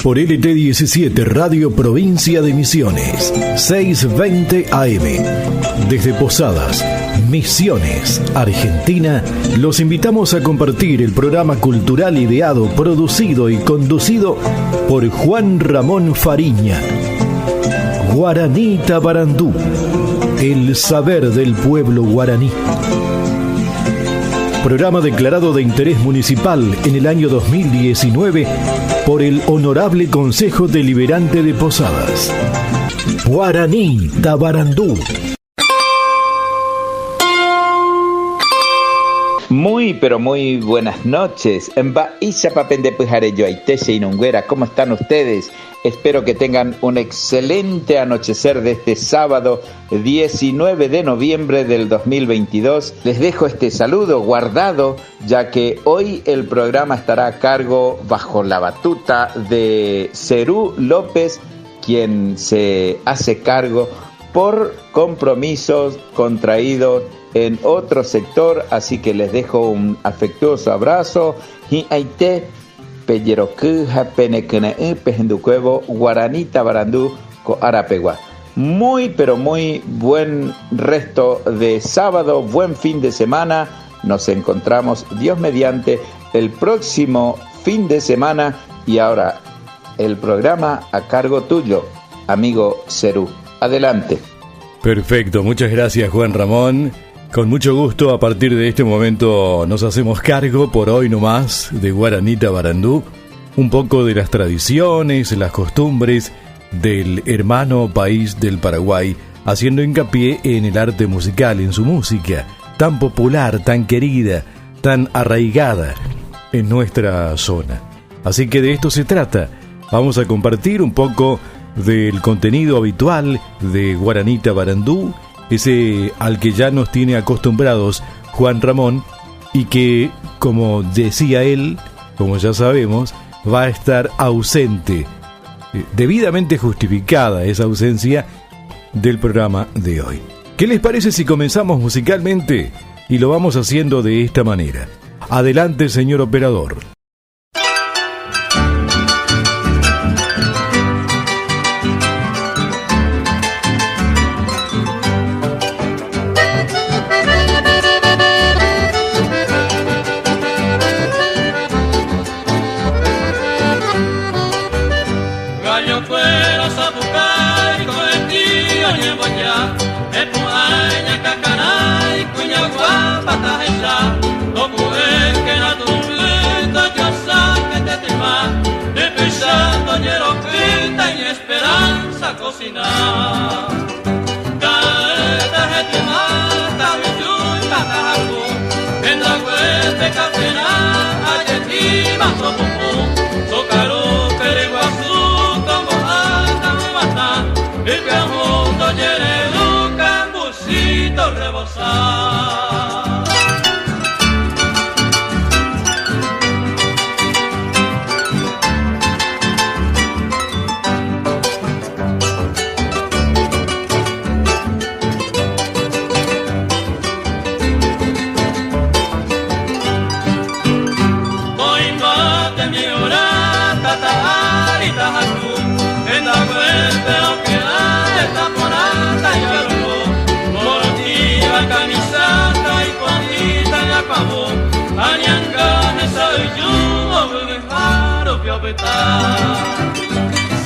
Por LT17 Radio Provincia de Misiones, 620 AM. Desde Posadas, Misiones, Argentina, los invitamos a compartir el programa cultural ideado, producido y conducido por Juan Ramón Fariña. Guaraní Tabarandú, el saber del pueblo guaraní. Programa declarado de interés municipal en el año 2019 por el Honorable Consejo Deliberante de Posadas. Guaraní Tabarandú. Muy, pero muy buenas noches. ¿Cómo están ustedes? Espero que tengan un excelente anochecer de este sábado 19 de noviembre del 2022. Les dejo este saludo guardado, ya que hoy el programa estará a cargo bajo la batuta de Cerú López, quien se hace cargo por compromisos contraídos en otro sector, así que les dejo un afectuoso abrazo. Y aite Guaraní Tabarandú Arapegua. Muy pero muy buen resto de sábado, buen fin de semana. Nos encontramos, Dios mediante, el próximo fin de semana. Y ahora el programa a cargo tuyo, amigo Cerú. Adelante. Perfecto, muchas gracias, Juan Ramón. Con mucho gusto, a partir de este momento nos hacemos cargo por hoy nomás de Guaraní Tabarandú, un poco de las tradiciones, las costumbres del hermano país del Paraguay, haciendo hincapié en el arte musical, en su música, tan popular, tan querida, tan arraigada en nuestra zona. Así que de esto se trata. Vamos a compartir un poco del contenido habitual de Guaraní Tabarandú, ese al que ya nos tiene acostumbrados Juan Ramón, y que, como decía él, como ya sabemos, va a estar ausente, debidamente justificada esa ausencia del programa de hoy. ¿Qué les parece si comenzamos musicalmente? Y lo vamos haciendo de esta manera. Adelante, señor operador. Cocinar Caeta gente mata Vijui Catajacu En la hueste Cafena Ayetima Sopupu Socaru Periguazú Como Ata Mata El Camundo Yereru Cambucito Rebosar.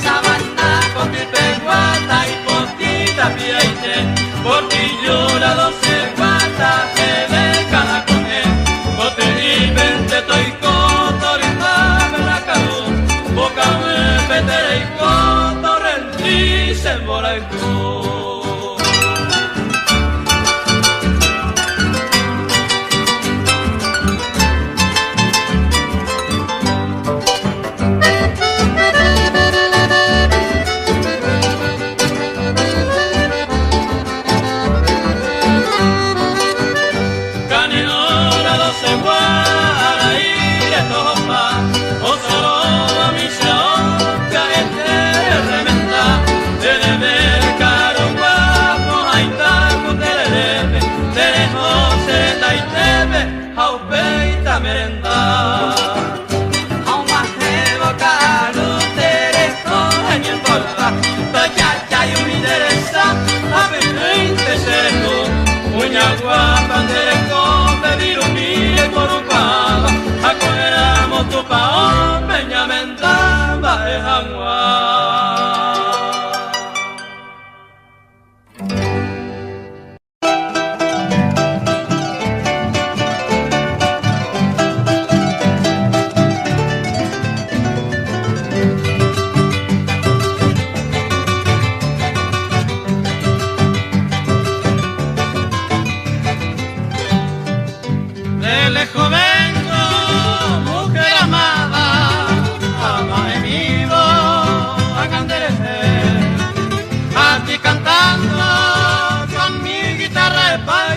Sabana con mi peguata y potita piaite, portillo la 12 guata, que me cada con él, bote y vente toy coto, rima me la cagó, boca me petere y coto, rendí se mora y tú. y tebe, jaupeita merenda. Auma hebo kalu tereko hanyen bolva, tayaya yumi deresa, ave veinte seco, uña guapa tereko, bevirumi e corupaba, acoramos tu pao, peña mentaba e hangua.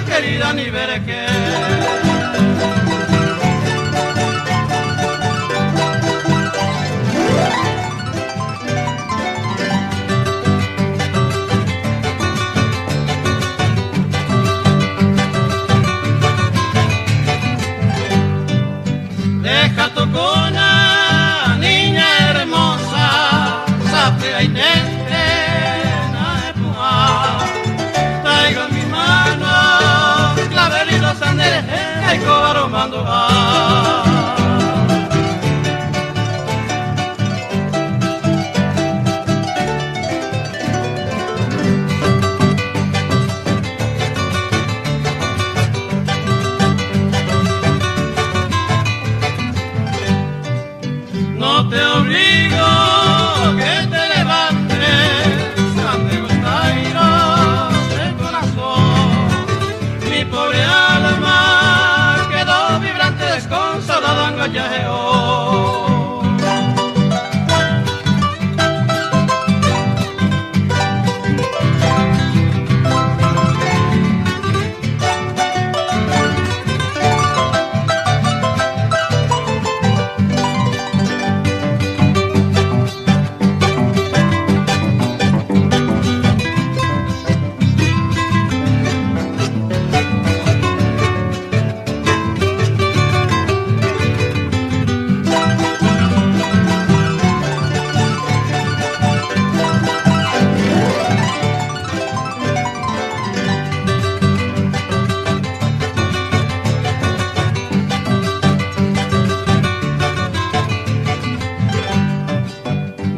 Querida ni veré que deja tu cuna, niña hermosa, sapea y nente, traigo en mi mano clavel y los anderes, hay cobaro mando no te obligo que te levantes, ande gustairos el corazón, mi pobre alma quedó vibrante, desconsolada en gallejeo.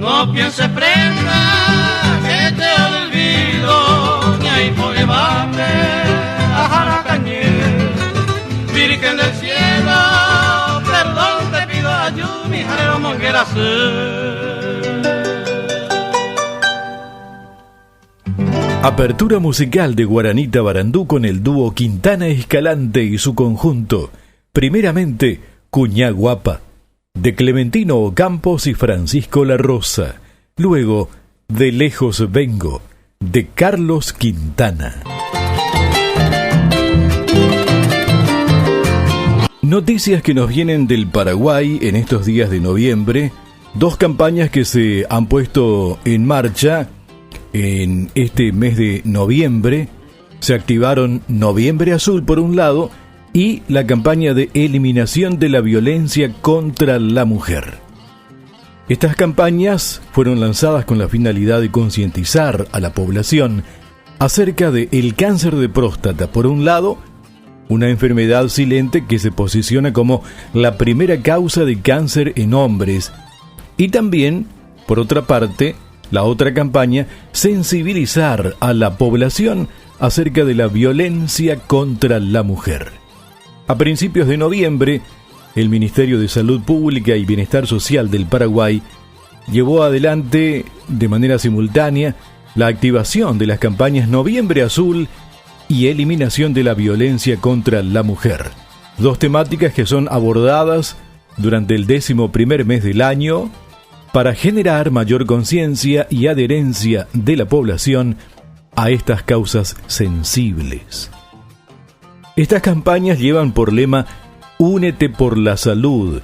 No pienses prenda que te olvido, ni ahí por llevarme a Jaracañé. Virgen del cielo, perdón te pido a mi jalero monguera Apertura musical de Guaranita Barandú con el dúo Quintana Escalante y su conjunto. Primeramente, Cuñá Guapa, de Clementino Ocampos y Francisco La Rosa. Luego, De Lejos Vengo, de Carlos Quintana. Noticias que nos vienen del Paraguay en estos días de noviembre. Dos campañas que se han puesto en marcha en este mes de noviembre. Se activaron Noviembre Azul por un lado y la campaña de eliminación de la violencia contra la mujer. Estas campañas fueron lanzadas con la finalidad de concientizar a la población acerca del cáncer de próstata, por un lado, una enfermedad silente que se posiciona como la primera causa de cáncer en hombres, y también, por otra parte, la otra campaña, sensibilizar a la población acerca de la violencia contra la mujer. A principios de noviembre, el Ministerio de Salud Pública y Bienestar Social del Paraguay llevó adelante de manera simultánea la activación de las campañas Noviembre Azul y Eliminación de la Violencia contra la Mujer. Dos temáticas que son abordadas durante el 11º mes del año para generar mayor conciencia y adherencia de la población a estas causas sensibles. Estas campañas llevan por lema Únete por la Salud,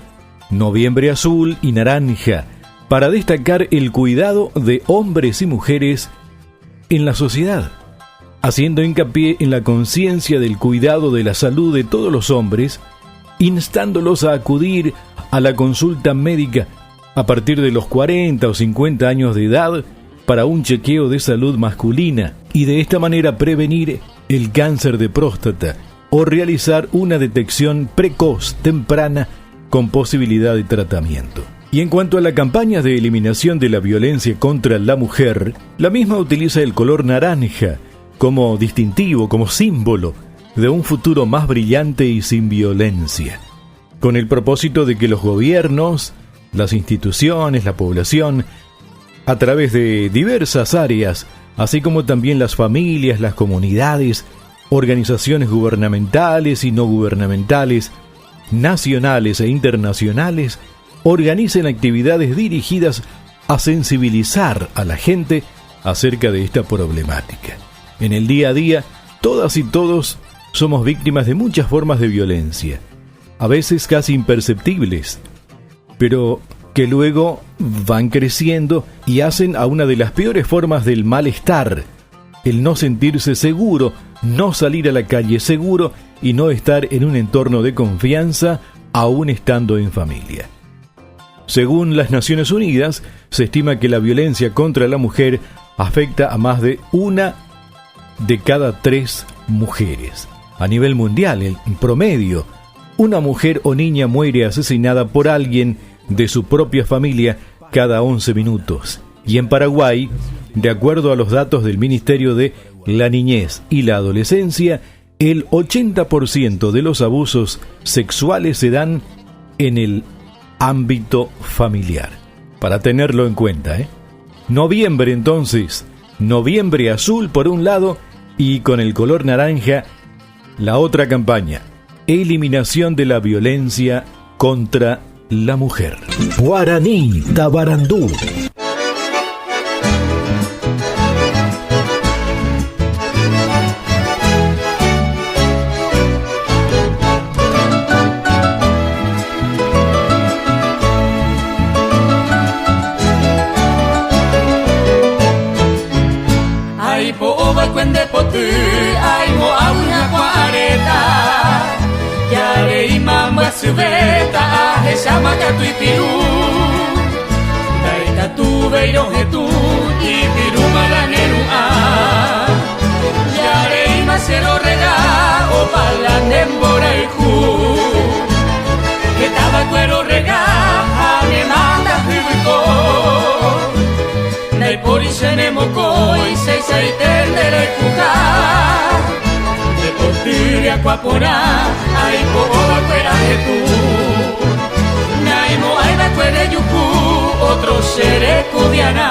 Noviembre Azul y Naranja, para destacar el cuidado de hombres y mujeres en la sociedad, haciendo hincapié en la conciencia del cuidado de la salud de todos los hombres, instándolos a acudir a la consulta médica a partir de los 40 o 50 años de edad para un chequeo de salud masculina y de esta manera prevenir el cáncer de próstata o realizar una detección precoz, temprana, con posibilidad de tratamiento. Y en cuanto a la campaña de eliminación de la violencia contra la mujer, la misma utiliza el color naranja como distintivo, como símbolo de un futuro más brillante y sin violencia, con el propósito de que los gobiernos, las instituciones, la población, a través de diversas áreas, así como también las familias, las comunidades, organizaciones gubernamentales y no gubernamentales, nacionales e internacionales, organicen actividades dirigidas a sensibilizar a la gente acerca de esta problemática. En el día a día, todas y todos somos víctimas de muchas formas de violencia, a veces casi imperceptibles, pero que luego van creciendo y hacen a una de las peores formas del malestar, el no sentirse seguro, no salir a la calle seguro y no estar en un entorno de confianza, aún estando en familia. Según las Naciones Unidas, se estima que la violencia contra la mujer afecta a más de 1 de cada 3 mujeres. A nivel mundial, en promedio, una mujer o niña muere asesinada por alguien de su propia familia cada 11 minutos. Y en Paraguay, de acuerdo a los datos del Ministerio de la Niñez y la Adolescencia, el 80% de los abusos sexuales se dan en el ámbito familiar. Para tenerlo en cuenta, Noviembre entonces, noviembre azul por un lado y con el color naranja la otra campaña, eliminación de la violencia contra la mujer. Guaranita Barandú. Ai po ova kwende potu ai mo aunya kwa areta yare imamba subeta he sama ka tu piru dai ka tu veiro he tu i piru malaneru a yare ima se lo rega o pala nembora i ku que taba cuero rega ane manda hugo Nei pori se ne mokoi sei sei tendere kuka De potiri aqua pora ai po ova kwera he tu Nai mo ai da kwere yuku otro sere kudiana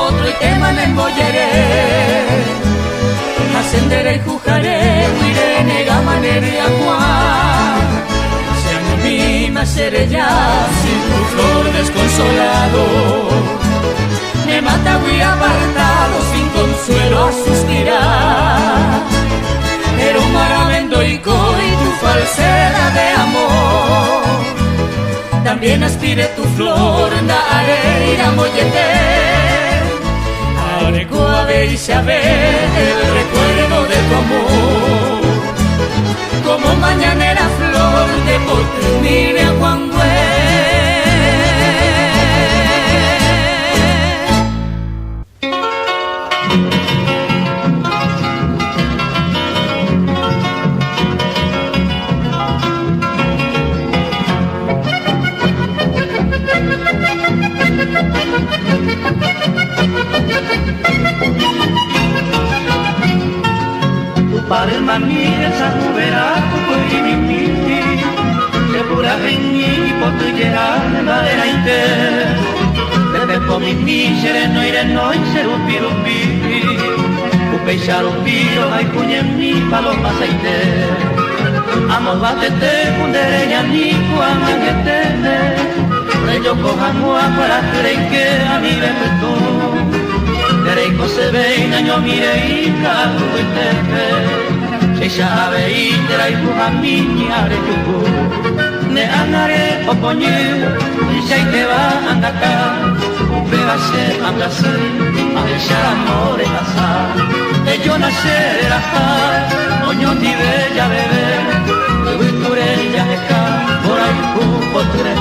otro tema me embollaré ascenderé y jujaré huiré nega manera agua sean mi seré ya sin tu flor desconsolado me mata muy apartado sin consuelo a suspirar pero maravendo y tu falsedad de amor también aspire tu flor da areira mollete arego a ver y saber el recuerdo de tu amor como mañanera flor de potrumire a Juan Para mamire sa kubera kukuini miti Sepura vengi potugera madera inte Deve pomi misere noire noi serupi rupi Upeisha rupiro hai punyemi paloma saite Amos batete kundereña ni kuamangetene Reyo kohanua para kreike anibe peto Dereiko se veina nyo mireika kuitepe Seisha veitera ikuhamini aretuku Ne anare oponye Seite va andaka Upegase andase Aesha amore asa Ello nasera Oño ti bella bebé Uiture ya eka Por ahí potre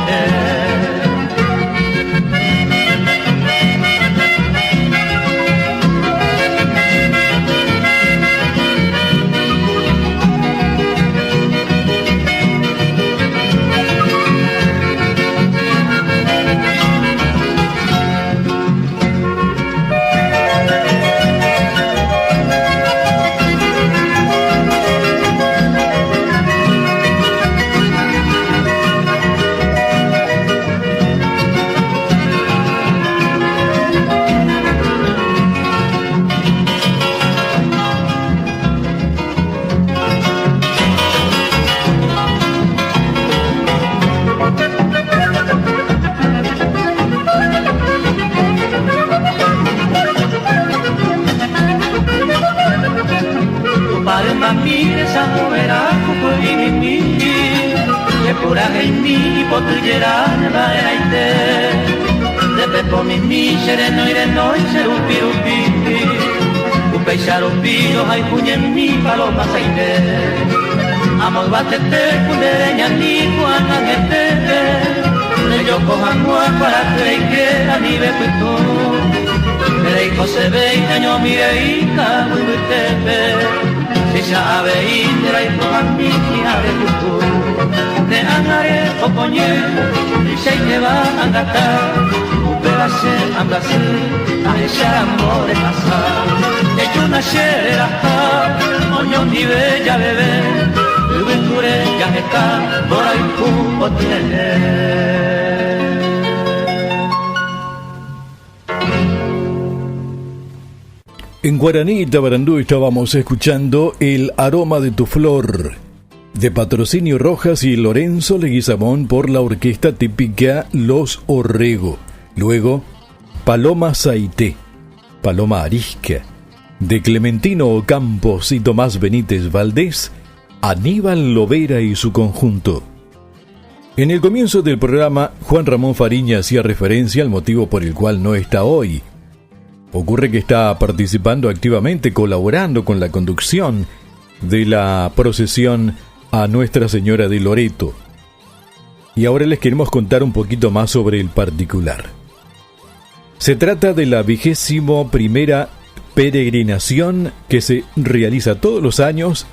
Amos batete kundereña ni kuanangete Reyo kohanua para kreike anibe peto Dereiko se veina nyo mireika uitepe Sisa aveitera ikuhamini aretuku Ne anare oponye Seite va andaka Upegase andase Aesha amore asa Ello nasera Oño ni bella bebé Uiture ya eka Por ahí potre En Guaraní Tabarandú estábamos escuchando El aroma de tu flor, de Patrocinio Rojas y Lorenzo Leguizamón por la orquesta típica Los Orrego. Luego, Paloma Saité, Paloma Arisca, de Clementino Ocampos y Tomás Benítez Valdés, Aníbal Lovera y su conjunto. En el comienzo del programa, Juan Ramón Fariña hacía referencia al motivo por el cual no está hoy. Ocurre que está participando activamente, colaborando con la conducción de la procesión a Nuestra Señora de Loreto. Y ahora les queremos contar un poquito más sobre el particular. Se trata de la 21ª peregrinación que se realiza todos los años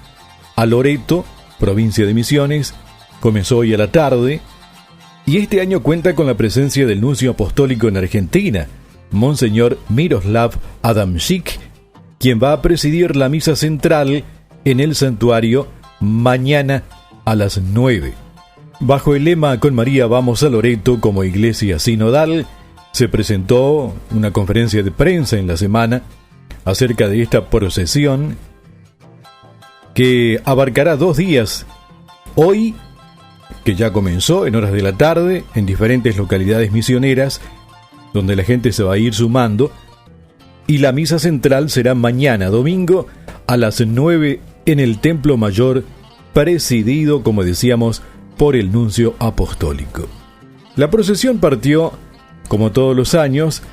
a Loreto, provincia de Misiones. Comenzó hoy a la tarde y este año cuenta con la presencia del nuncio apostólico en Argentina, Monseñor Miroslav Adamczyk, quien va a presidir la misa central en el santuario mañana a las 9. Bajo el lema Con María vamos a Loreto como iglesia sinodal, se presentó una conferencia de prensa en la semana acerca de esta procesión que abarcará 2 días. Hoy, que ya comenzó en horas de la tarde en diferentes localidades misioneras, donde la gente se va a ir sumando, y la misa central será mañana, domingo, a las 9 en el Templo Mayor, presidido, como decíamos, por el nuncio apostólico. La procesión partió, como todos los años,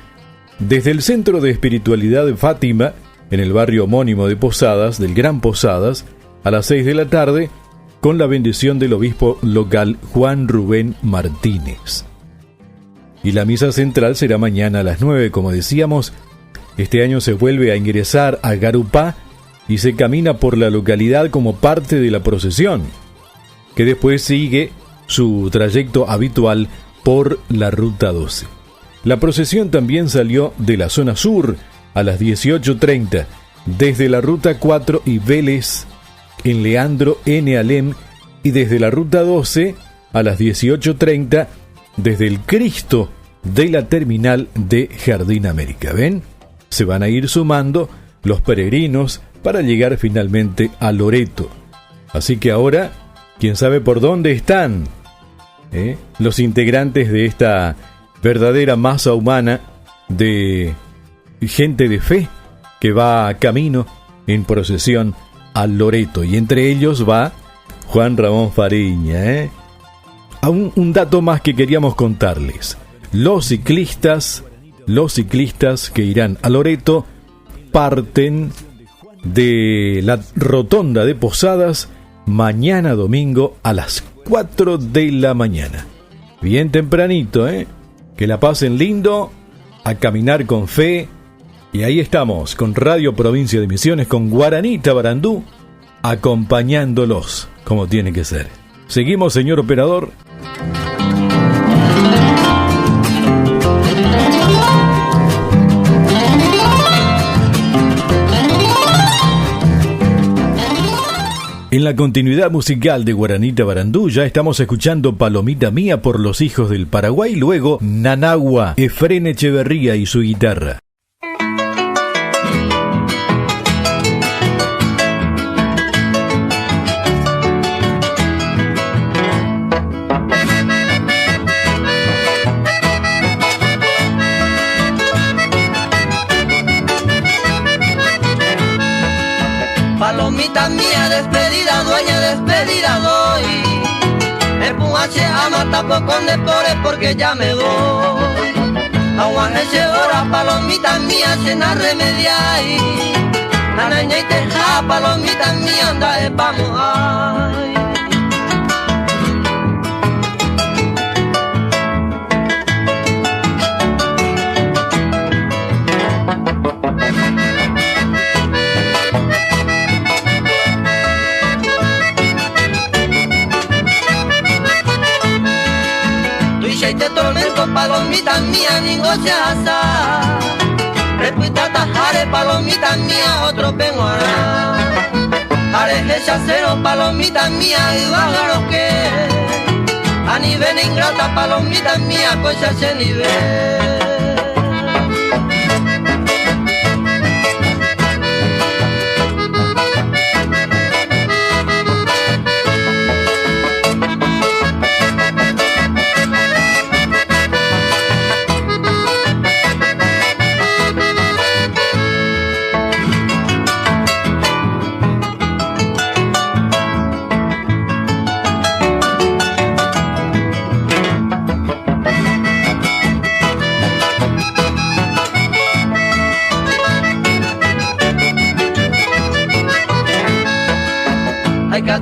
desde el Centro de Espiritualidad de Fátima, en el barrio homónimo de Posadas, del Gran Posadas, a las 6 de la tarde, con la bendición del obispo local Juan Rubén Martínez. Y la misa central será mañana a las 9, como decíamos, Este año se vuelve a ingresar a Garupá y se camina por la localidad como parte de la procesión, que después sigue su trayecto habitual por la Ruta 12. La procesión también salió de la zona sur a las 18:30, desde la Ruta 4 y Vélez en Leandro N. Alem, y desde la Ruta 12 a las 18:30 desde el Cristo de la terminal de Jardín América. ¿Ven? Se van a ir sumando los peregrinos para llegar finalmente a Loreto. Así que ahora, ¿quién sabe por dónde están los integrantes de esta verdadera masa humana de gente de fe que va camino en procesión a Loreto? Y entre ellos va Juan Ramón Fariña. Un dato más que queríamos contarles. Los ciclistas que irán a Loreto parten de la rotonda de Posadas mañana domingo a las 4 de la mañana. Bien tempranito, que la pasen lindo, a caminar con fe. Y ahí estamos, con Radio Provincia de Misiones, con Guaranita Barandú, acompañándolos como tiene que ser. Seguimos, señor operador. En la continuidad musical de Guaranita Barandú ya estamos escuchando Palomita Mía por los Hijos del Paraguay, luego Nanagua, Efrén Echeverría y su guitarra. Palomita mía, despedida, dueña, despedida doy. El puache ama tampoco de pobre porque ya me voy. Aguanese hora, palomita mía, cena remediai. Nanaña y teja, palomita mía, anda, vamos ay. Te tormento, palomita mía, ningo se asa. Repita tajare, palomita mía, otro penguara. Areje chacero, palomita mía, y bájaro que. A nivel ingrata, palomita mía, cosa se nivel.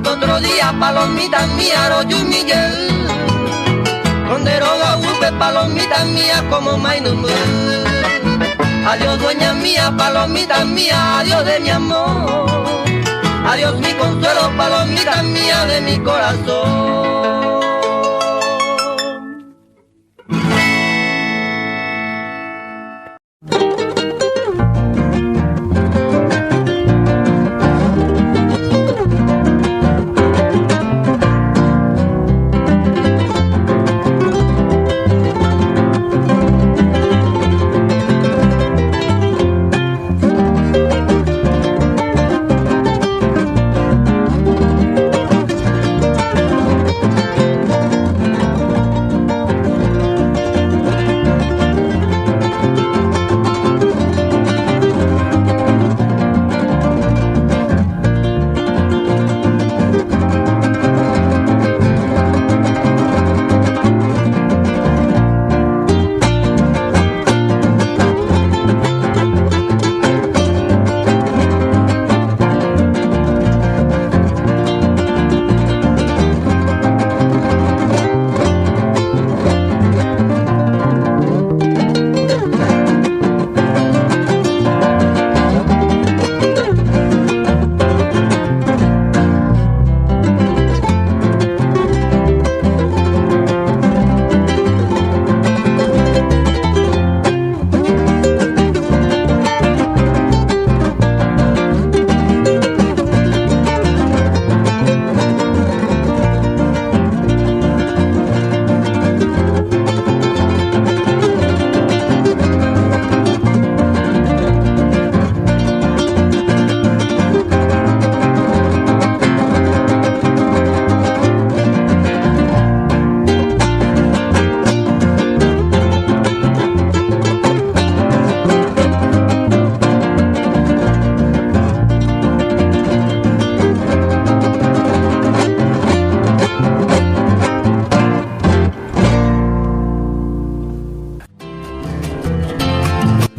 Otro día, palomita mía, Royo y Miguel. Con deroga urbe, palomita mía, como Mainumú. Adiós, dueña mía, palomita mía, adiós de mi amor. Adiós, mi consuelo, palomita mía, de mi corazón.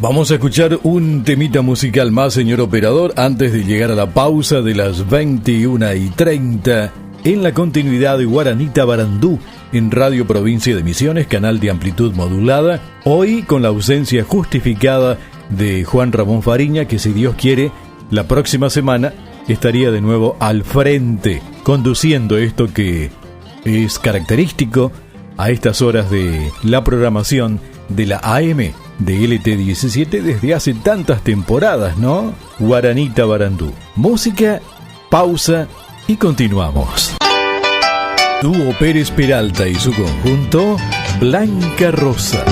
Vamos a escuchar un temita musical más, señor operador, antes de llegar a la pausa de las 21:30 en la continuidad de Guaranita Barandú en Radio Provincia de Misiones, canal de amplitud modulada. Hoy con la ausencia justificada de Juan Ramón Fariña, que si Dios quiere, la próxima semana estaría de nuevo al frente, conduciendo esto que es característico a estas horas de la programación de la AM de LT17 desde hace tantas temporadas, ¿no? Guaranita Barandú. Música, pausa y continuamos. Dúo Pérez Peralta y su conjunto Blanca Rosa.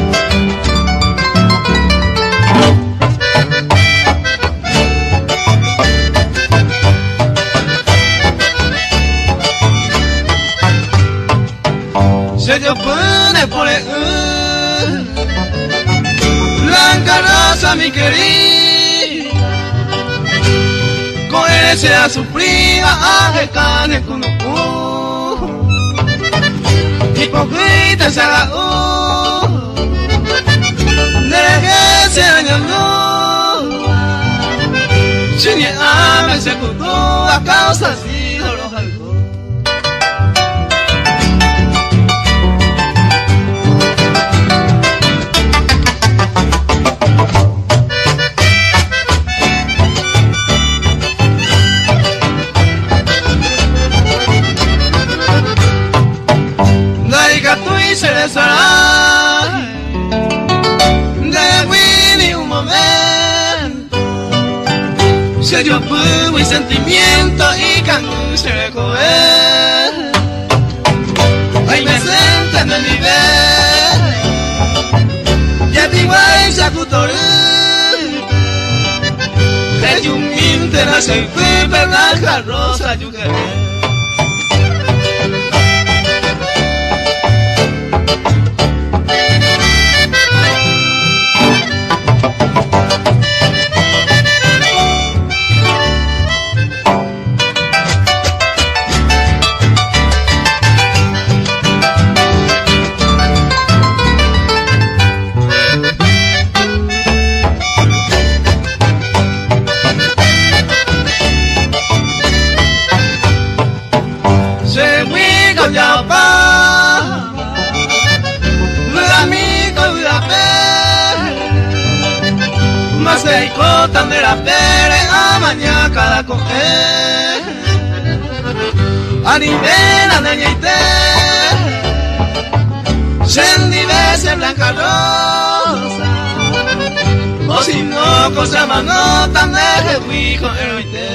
Se dio pone por el Blanca Rosa, mi querida, con ese a su prima a cane con hipócrita se la deje ese año no si ni ama se pudo a causa si no los algo. Se les hará de Winnie un momento, se dio fuego y sentimiento y canú se recoge. Ay, me siento en el nivel, ya digo ay, se acutoré, que yo me interesa y fui Blanca Rosa, yo quería. Tan de la pere a mañana cada coger a nivel a dañaite sendi veces Blanca Rosa o si no cosa más no tan de huico eroite.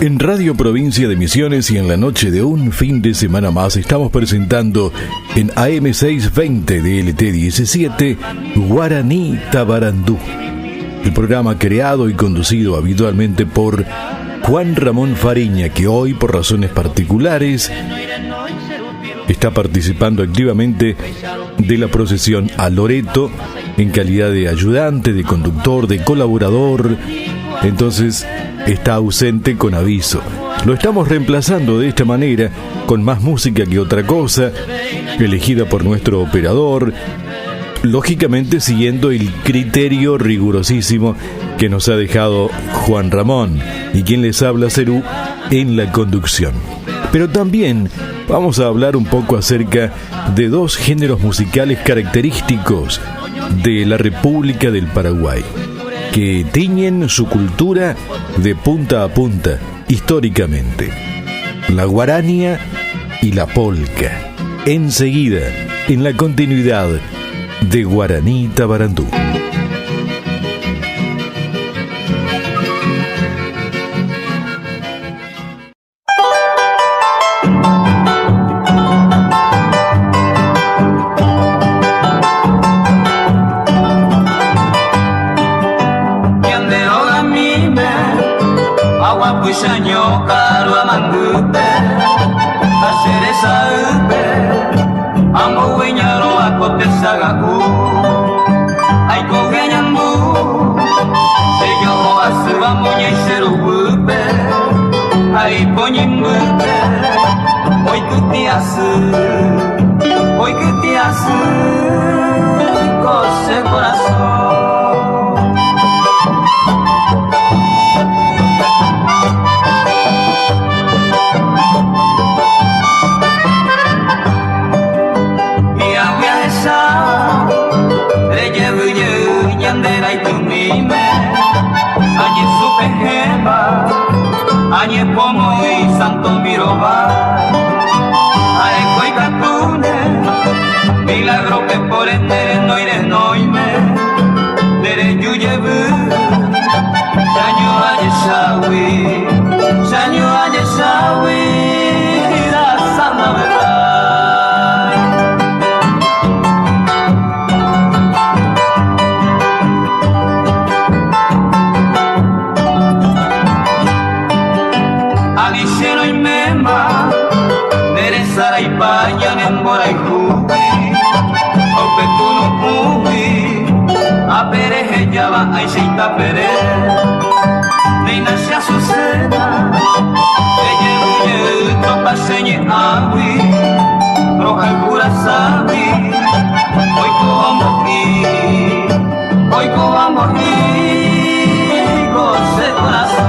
En Radio Provincia de Misiones y en la noche de un fin de semana más estamos presentando en AM620 de LT17 Guaranita Barandú, el programa creado y conducido habitualmente por Juan Ramón Fariña, que hoy por razones particulares está participando activamente de la procesión a Loreto en calidad de ayudante, de conductor, de colaborador. Entonces está ausente con aviso. Lo estamos reemplazando de esta manera, con más música que otra cosa, elegida por nuestro operador, lógicamente siguiendo el criterio rigurosísimo que nos ha dejado Juan Ramón, y quien les habla Cerú en la conducción. Pero también vamos a hablar un poco acerca de dos géneros musicales característicos de la República del Paraguay, que tiñen su cultura de punta a punta, históricamente: la guarania y la polca. Enseguida, en la continuidad de Guaranita Barandú. Puishanyo karua mangupe asere saupe amo winyaro akote sagaku ai ko moña y cero bupe, ay poñin bupe, hoy que te hace, cose corazón. Mi agua esa, reye buye, yandera y tu mime. Añe supe jeba, añe pomo y santo miroba. Ae koi kakune, milagro que por entere noime. Dere yuyebu, sanyo aye shawi, da sana verdad. Alicero y mema, Sara y Paya, Nembora y Jubi, Opetuno Ubi, a Pereje Yaba, Aiseita Pere, Neina se azucena, ella huye, topa señe agui, roja el pura sabi, hoy vamos y goce corazón.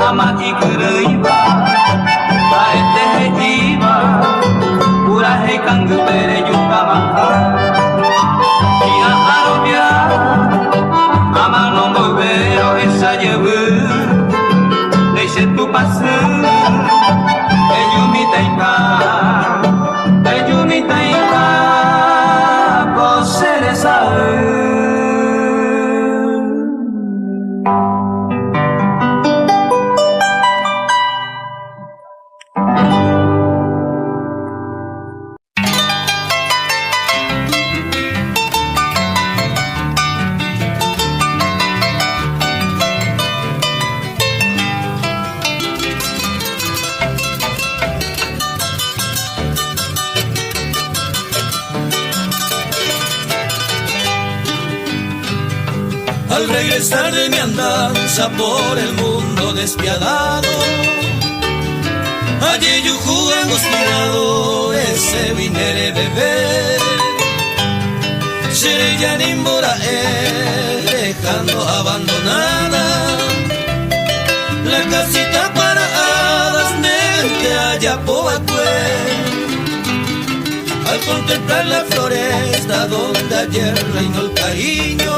Ama ikuriba, taete hejiba, pura hekangu bere yukama. Ia arobia, ama nombo vero esa yebu, leise tu pasu, ejumi taika, kosere sae. Al regresar de mi andanza por el mundo despiadado, allí yo jugué angustiado, ese vinere bebé. Seré ya nimbora dejando abandonada la casita para hadas de Ayapoacué. Al contemplar la floresta donde ayer reinó el cariño,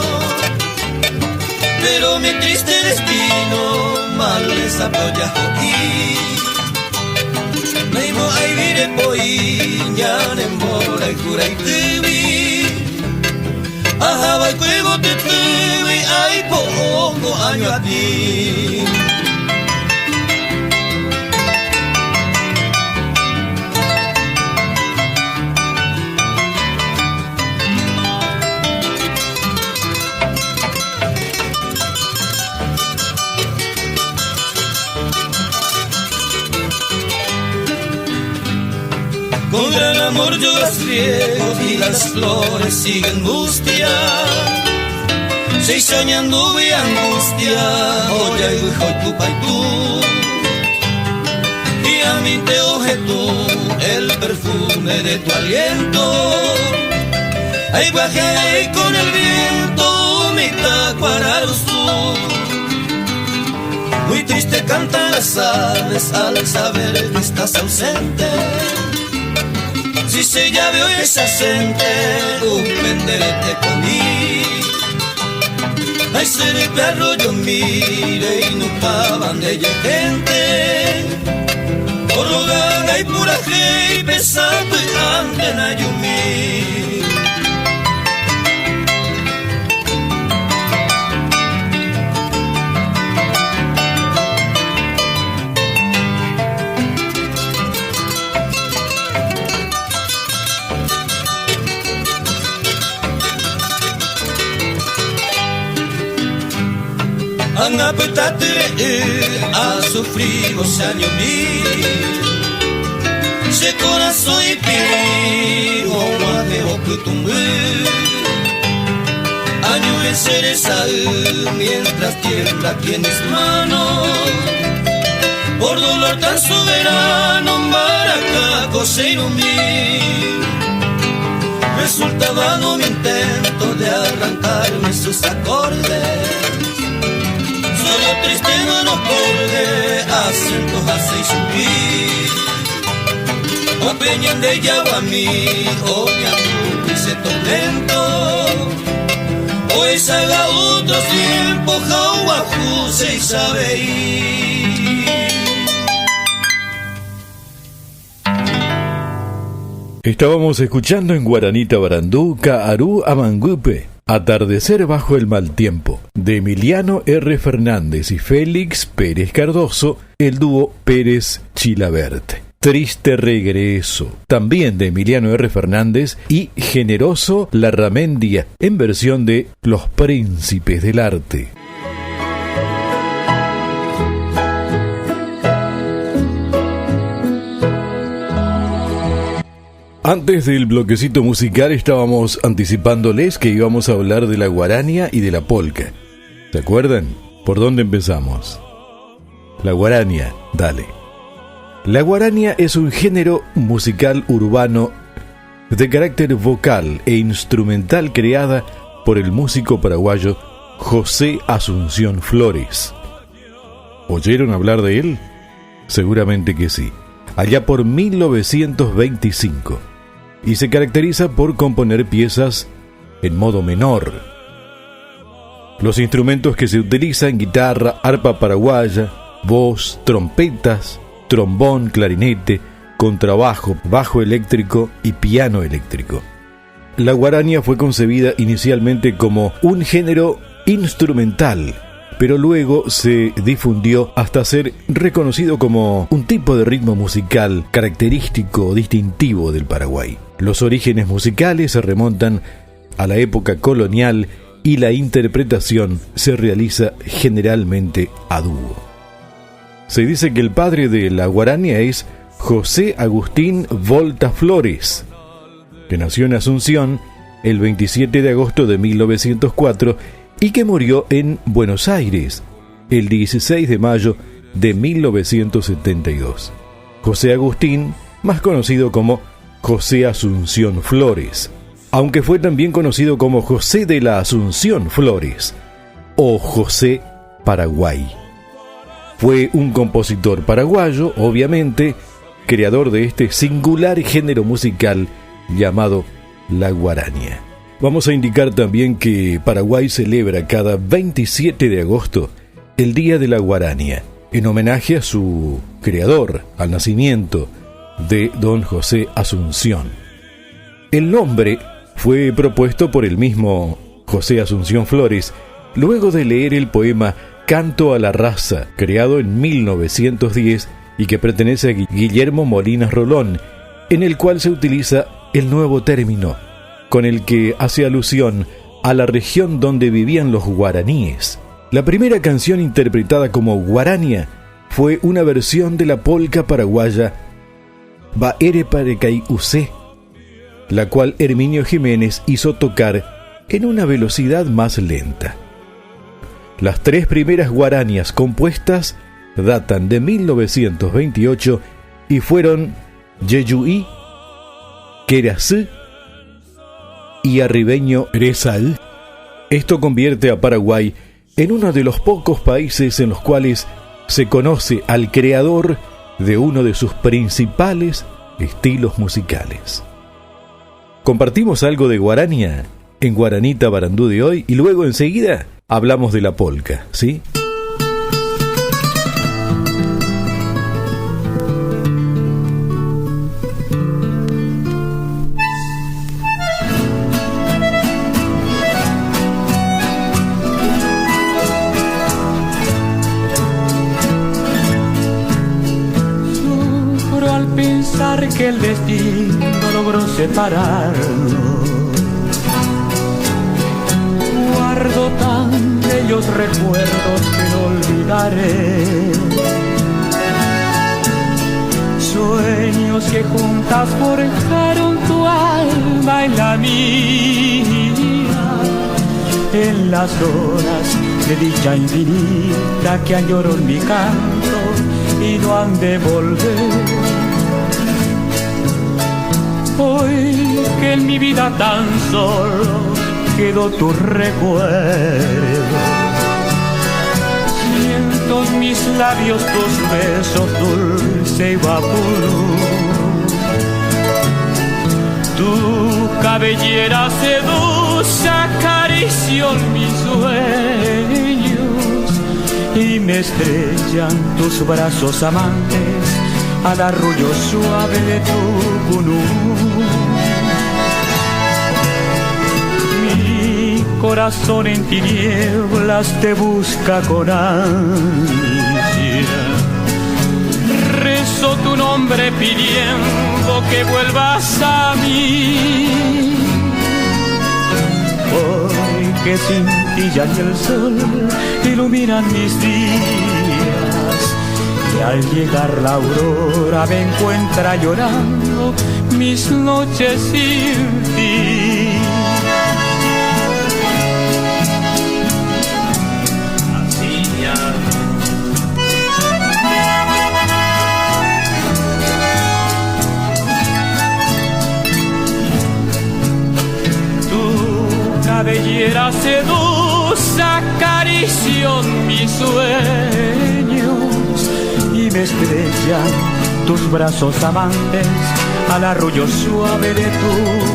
pero mi triste destino mal les apoya aquí. Neimo ay vire poiña nembora y cura y tibi. Ajaba y cuego te tibi ay pongo año a ti. Con gran amor yo las riego y las flores siguen mustia. Si soñando vi angustia, oye y hijo tu paitú. Y a mí te oje tú el perfume de tu aliento. Ahí bajé con el viento mi tacuararuzú. Muy triste cantan las aves al saber que estás ausente. Si se llave hoy esa gente, un penderete comí. Ay, ser perro yo mire y no paban de ella gente. Por rogaga y pura y pesado y anden a yumí. Ngapetate a sufrir os años mil. Se corazón y pi, o más o putumbe. Año de cereza mientras tiembla aquí en mis manos. Por dolor tan soberano, Maraca, coseiro mí. Resultaba no mi intento de arrancarme sus acordes. Solo triste no nos colgué, acentos hace y subir. O peñen de Yaguamí, o mi amor ese tormento. Pues haga otro tiempo, Jauajú se sabe ir. Estábamos escuchando en Guaranita Barandú, Ka'arú Amangupe, Atardecer bajo el mal tiempo, de Emiliano R. Fernández y Félix Pérez Cardoso, el dúo Pérez Chilabert. Triste regreso, también de Emiliano R. Fernández y Generoso Larramendia, en versión de Los Príncipes del Arte. Antes del bloquecito musical estábamos anticipándoles que íbamos a hablar de la guarania y de la polca. ¿Se acuerdan? ¿Por dónde empezamos? La guarania, dale. La guarania es un género musical urbano de carácter vocal e instrumental creada por el músico paraguayo José Asunción Flores. ¿Oyeron hablar de él? Seguramente que sí. Allá por 1925. Y se caracteriza por componer piezas en modo menor. Los instrumentos que se utilizan: guitarra, arpa paraguaya, voz, trompetas, trombón, clarinete, contrabajo, bajo eléctrico y piano eléctrico. La guarania fue concebida inicialmente como un género instrumental, pero luego se difundió hasta ser reconocido como un tipo de ritmo musical característico o distintivo del Paraguay. Los orígenes musicales se remontan a la época colonial y la interpretación se realiza generalmente a dúo. Se dice que el padre de la guarania es José Agustín Volta Flores, que nació en Asunción el 27 de agosto de 1904 y que murió en Buenos Aires el 16 de mayo de 1972. José Agustín, más conocido como José Asunción Flores, aunque fue también conocido como José de la Asunción Flores o José Paraguay. Fue un compositor paraguayo, obviamente, creador de este singular género musical llamado la guarania. Vamos a indicar también que Paraguay celebra cada 27 de agosto el Día de la Guarania, en homenaje a su creador, al nacimiento de don José Asunción. El nombre fue propuesto por el mismo José Asunción Flores luego de leer el poema Canto a la Raza, creado en 1910 y que pertenece a Guillermo Molinas Rolón, en el cual se utiliza el nuevo término, con el que hace alusión a la región donde vivían los guaraníes. La primera canción interpretada como guarania fue una versión de la polca paraguaya Baere Parecay Usé, la cual Herminio Jiménez hizo tocar en una velocidad más lenta. Las tres primeras guaranias compuestas datan de 1928 y fueron Yeyuí, Querasú y Arribeño Rezal. Esto convierte a Paraguay en uno de los pocos países en los cuales se conoce al creador de uno de sus principales estilos musicales. Compartimos algo de guarania en Guaranita Barandú de hoy y luego enseguida hablamos de la polca, ¿sí? Que el destino logró separarnos. Guardo tan bello bellos recuerdos que no olvidaré. Sueños que juntas forjaron tu alma y la mía, en las horas de dicha infinita que añoro en mi canto y no han de volver. Hoy que en mi vida tan solo quedó tu recuerdo, siento en mis labios tus besos dulce y vapor. Tu cabellera seduce, acaricio mis sueños y me estrellan tus brazos amantes al arrullo suave de tu cunú. Mi corazón en tinieblas te busca con ansia. Rezo tu nombre pidiendo que vuelvas a mí. Hoy que sin ti ya ni el sol iluminan mis días, y al llegar la aurora me encuentra llorando mis noches sin ti. Así ya. Tu cabellera seduce, acaricio mis sueños y me estrellan tus brazos amantes al arrullo suave de tu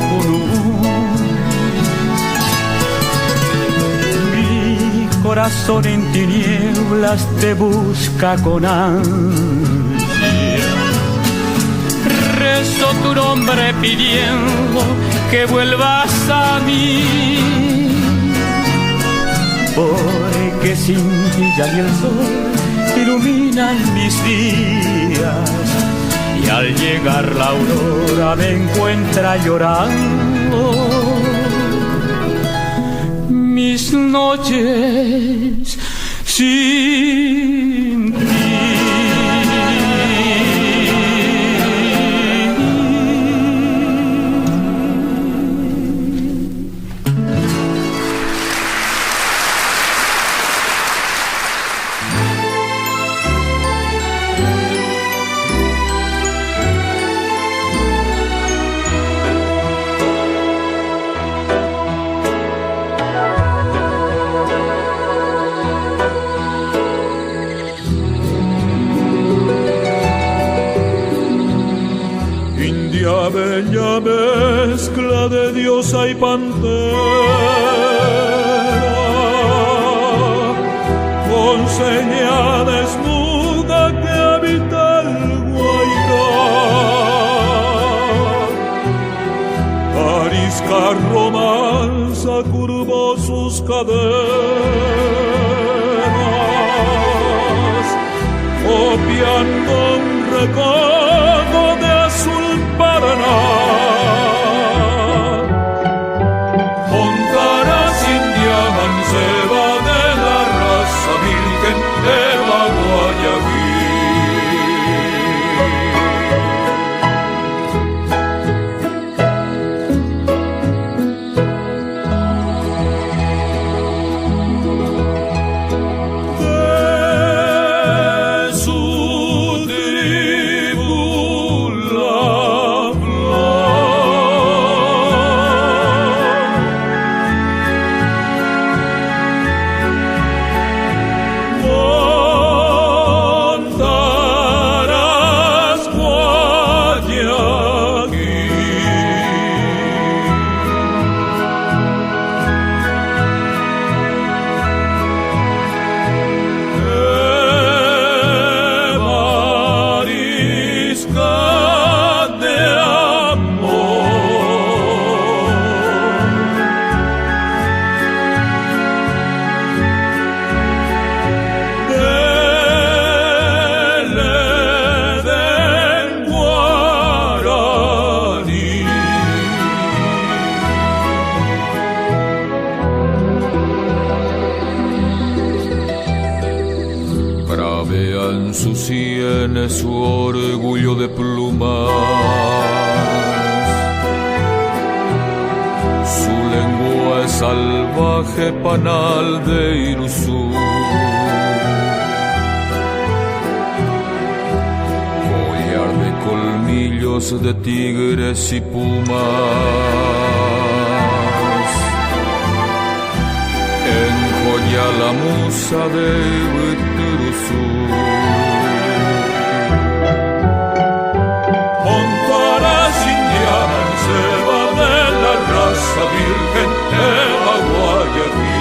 cunú. Mi corazón en tinieblas te busca con ansia. Rezo tu nombre pidiendo que vuelvas a mí. Porque sin ti ya ni el sol iluminan mis días, y al llegar la aurora me encuentra llorando mis noches sin ti. Bella mezcla de diosa y pantera, con seña desnuda que habita el Guairá. Arisca romanza curvó sus cadenas, copiando un recodo de azul Paraná. Montaras India manceba de la raza virgen de Guayaquil. De su tribu Babean sus sienes su orgullo de plumas, su lengua es salvaje panal de Irusú. Collar de colmillos de tigres y pumas, enjolla la musa de Ituruzú. Montaras indianas se va de la raza virgen de la Guayaquil.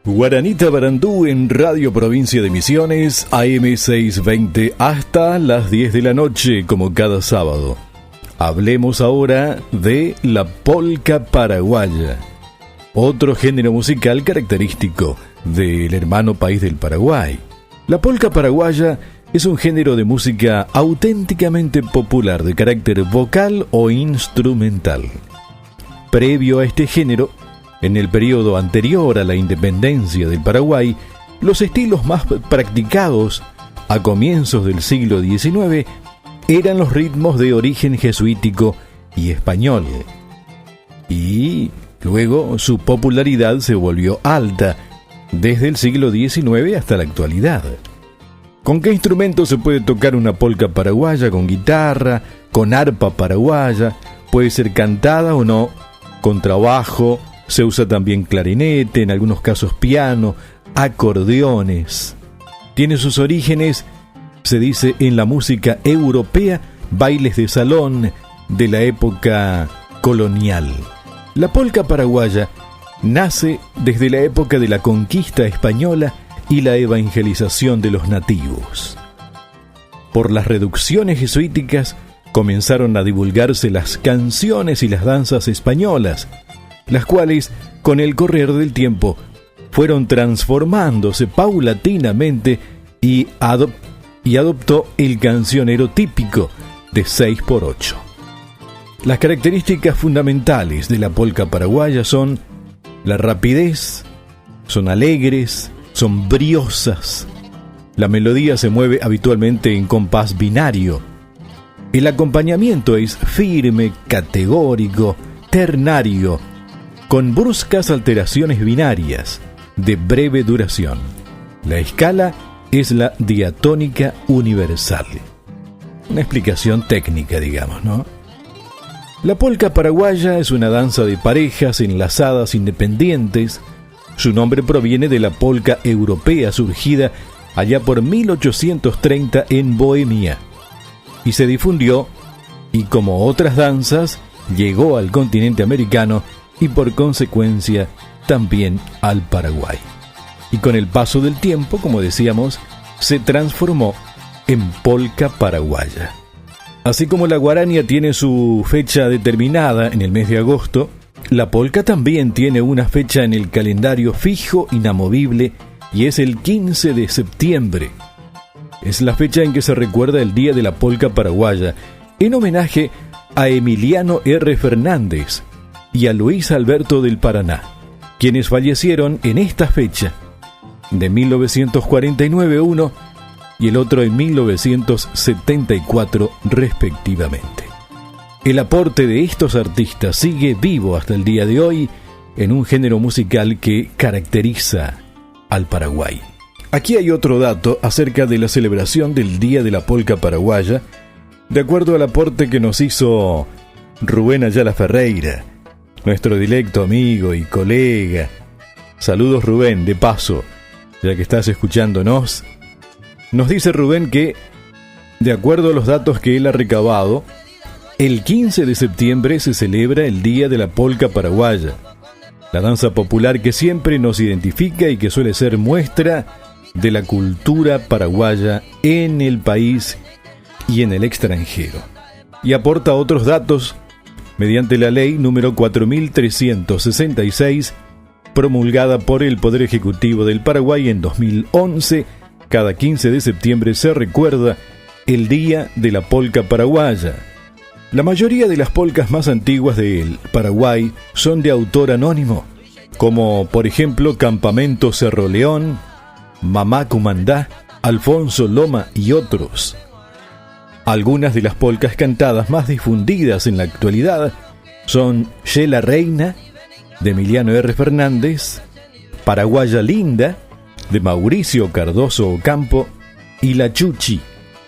Guaranita Barandú en Radio Provincia de Misiones, AM 620 hasta las 10 de la noche, como cada sábado. Hablemos ahora de la polca paraguaya, otro género musical característico del hermano país del Paraguay. La polca paraguaya es un género de música auténticamente popular de carácter vocal o instrumental. Previo a este género, en el periodo anterior a la independencia del Paraguay, los estilos más practicados a comienzos del siglo XIX eran los ritmos de origen jesuítico y español. Y luego su popularidad se volvió alta desde el siglo XIX hasta la actualidad. ¿Con qué instrumento se puede tocar una polca paraguaya? Con guitarra, con arpa paraguaya, puede ser cantada o no, con trabajo. Se usa también clarinete, en algunos casos piano, acordeones. Tiene sus orígenes, se dice, en la música europea, bailes de salón de la época colonial. La polca paraguaya nace desde la época de la conquista española y la evangelización de los nativos. Por las reducciones jesuíticas comenzaron a divulgarse las canciones y las danzas españolas, las cuales, con el correr del tiempo, fueron transformándose paulatinamente y adoptó el cancionero típico de 6x8. Las características fundamentales de la polca paraguaya son la rapidez, son alegres, son briosas. La melodía se mueve habitualmente en compás binario. El acompañamiento es firme, categórico, ternario, con bruscas alteraciones binarias de breve duración. La escala es la diatónica universal. Una explicación técnica, digamos, ¿no? La polca paraguaya es una danza de parejas enlazadas independientes. Su nombre proviene de la polca europea surgida allá por 1830 en Bohemia y se difundió, y como otras danzas, llegó al continente americano y por consecuencia también al Paraguay. Y con el paso del tiempo, como decíamos, se transformó en polca paraguaya. Así como la guarania tiene su fecha determinada en el mes de agosto, la polca también tiene una fecha en el calendario fijo, inamovible, y es el 15 de septiembre. Es la fecha en que se recuerda el Día de la Polca Paraguaya, en homenaje a Emiliano R. Fernández y a Luis Alberto del Paraná, quienes fallecieron en esta fecha, de 1949 uno y el otro en 1974 respectivamente. El aporte de estos artistas sigue vivo hasta el día de hoy en un género musical que caracteriza al Paraguay. Aquí hay otro dato acerca de la celebración del Día de la Polca Paraguaya, de acuerdo al aporte que nos hizo Rubén Ayala Ferreira, nuestro directo amigo y colega. Saludos, Rubén, de paso, ya que estás escuchándonos. Nos dice Rubén que, de acuerdo a los datos que él ha recabado, el 15 de septiembre se celebra el Día de la Polca Paraguaya, la danza popular que siempre nos identifica y que suele ser muestra de la cultura paraguaya en el país y en el extranjero. Y aporta otros datos mediante la ley número 4366, promulgada por el Poder Ejecutivo del Paraguay en 2011. Cada 15 de septiembre se recuerda el Día de la Polca Paraguaya. La mayoría de las polcas más antiguas del Paraguay son de autor anónimo, como por ejemplo Campamento Cerro León, Mamá Cumandá, Alfonso Loma y otros. Algunas de las polcas cantadas más difundidas en la actualidad son Yela Reina, de Emiliano R. Fernández, Paraguaya Linda, de Mauricio Cardoso Ocampo, y La Chuchi,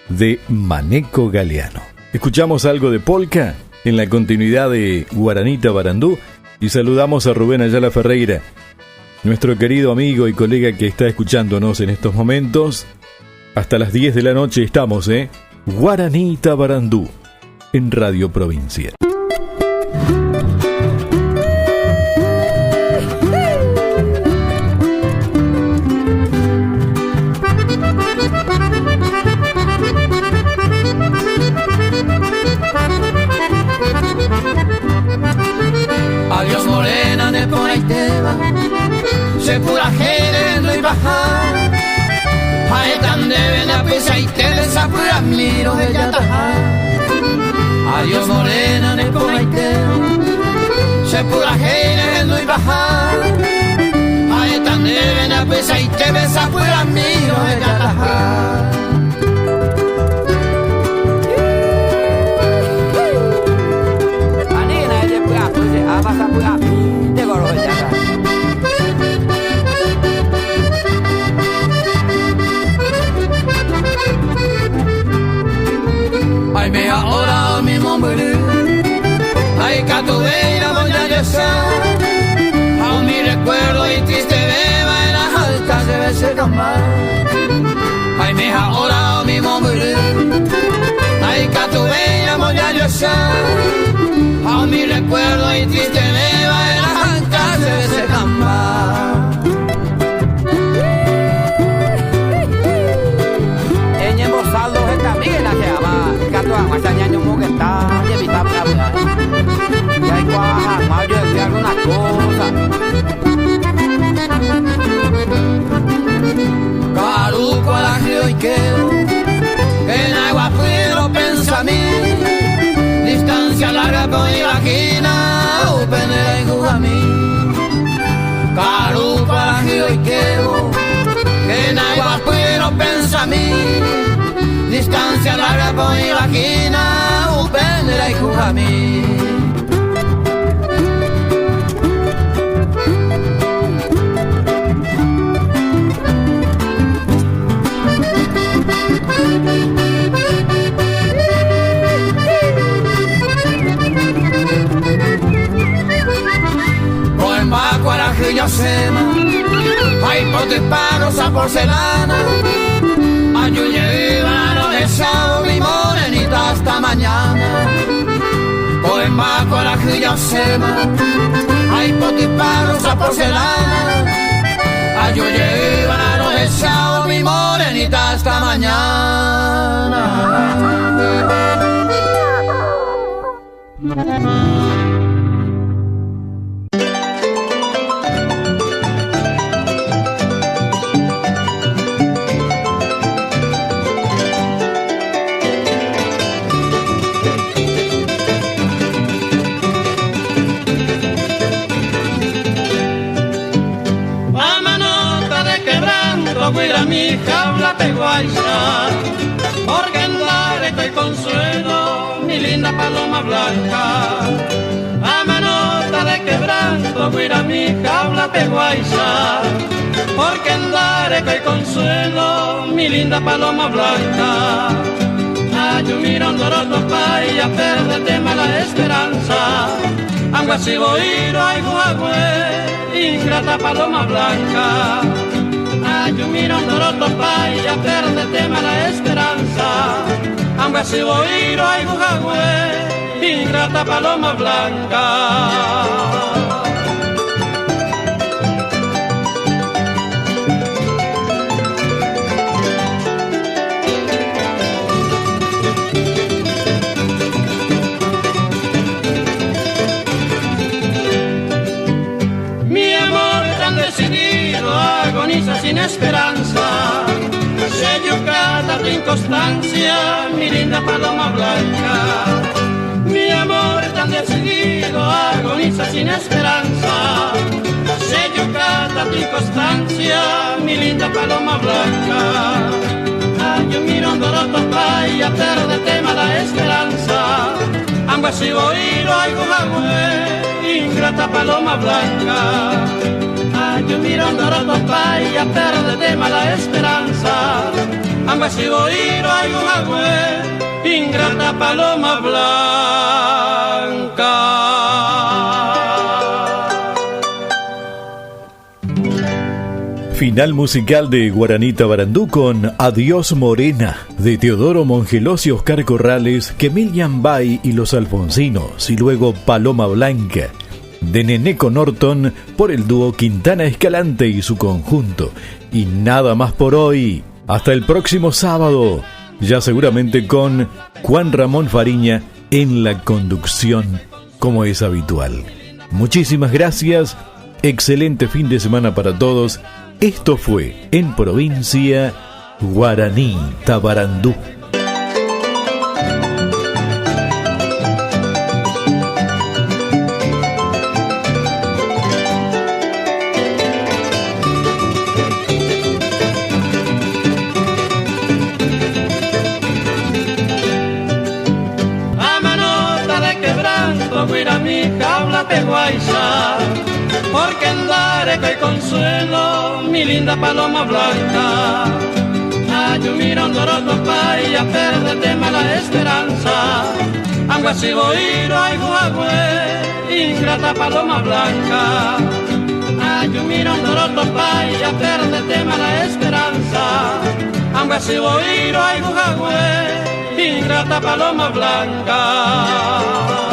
de Maneco Galeano. Escuchamos algo de polca en la continuidad de Guaranita Barandú y saludamos a Rubén Ayala Ferreira, nuestro querido amigo y colega que está escuchándonos en estos momentos. Hasta las 10 de la noche estamos, Guaranita Barandú, en Radio Provincia. Adiós morena de Ponaiteba, se pura género y bajar. Ay, tan deben la pesa y te desapura miro de Yataja. Adiós morena de Ponaiteba, se pura género y bajar. Ay, tan deben la pesa y te desapura miro de Yataja. Ay, me ahora mi nombre, ay, catuveira voy a llorar. Aún mi recuerdo y triste beba en las altas debe ser camar. Ay, me ahora mi nombre, ay, catuveira voy a llorar. Aún mi recuerdo y triste beba en las altas debe ser camar. Masañaño Moguetá, y evita hablar. Y hay cuaja, mayo de alguna cosa. Caruco a la río y quedo, en agua puedo pensar mí. Distancia larga con imagina, penera y jujamí. Caruco a la río y quedo, en agua puedo pensar mí. Distancia larga con imagina, upendera y jujamí. Con Baco a la Gillosema, hay poteparos a porcelana. Ayuye besado mi morenita hasta mañana. Poema con la Gillosema, hay potiparos a porcelana. Ayuye varano besado mi morenita hasta mañana. guira mi jaula peguaisa, porque en Laredo hay consuelo, mi linda paloma blanca. A manota de quebranto, guira mi jaula peguaisa, porque en Laredo hay consuelo, mi linda paloma blanca. Yo miro un doroto pay a perderte mala esperanza. Agua si voy ay guagüe, ingrata paloma blanca. Yo miro un doroto pay a perderte mala esperanza. Agua si voy ay guagüe, ingrata paloma blanca. Agoniza sin esperanza, se yucata tu inconstancia, mi linda paloma blanca. Mi amor tan decidido agoniza sin esperanza, se yucata tu inconstancia, mi linda paloma blanca. Yo miro un doroto pay a perderte mala esperanza, ambas si voy ay guagüe, ingrata paloma blanca. Yo miro un doroto pay a perderte mala esperanza, ambas si voy ay guagüe, ingrata paloma blanca. Final musical de Guaranita Barandú con Adiós Morena, de Teodoro Mongelos y Oscar Corrales, Kemilian Bay y los Alfonsinos, y luego Paloma Blanca, de Neneco Norton por el dúo Quintana Escalante y su conjunto. Y nada más por hoy. Hasta el próximo sábado, ya seguramente con Juan Ramón Fariña en la conducción, como es habitual. Muchísimas gracias, excelente fin de semana para todos. Esto fue En Provincia Guaraní Tabarandú. Guira mi jaula peguaisa, porque en Laredo hay consuelo, mi linda paloma blanca. Yo miro un doroto pay a perderte mala esperanza, agua si voy ay guagüe, ingrata paloma blanca. Yo miro un doroto pay a perderte mala esperanza, agua si voy ay guagüe, ingrata paloma blanca.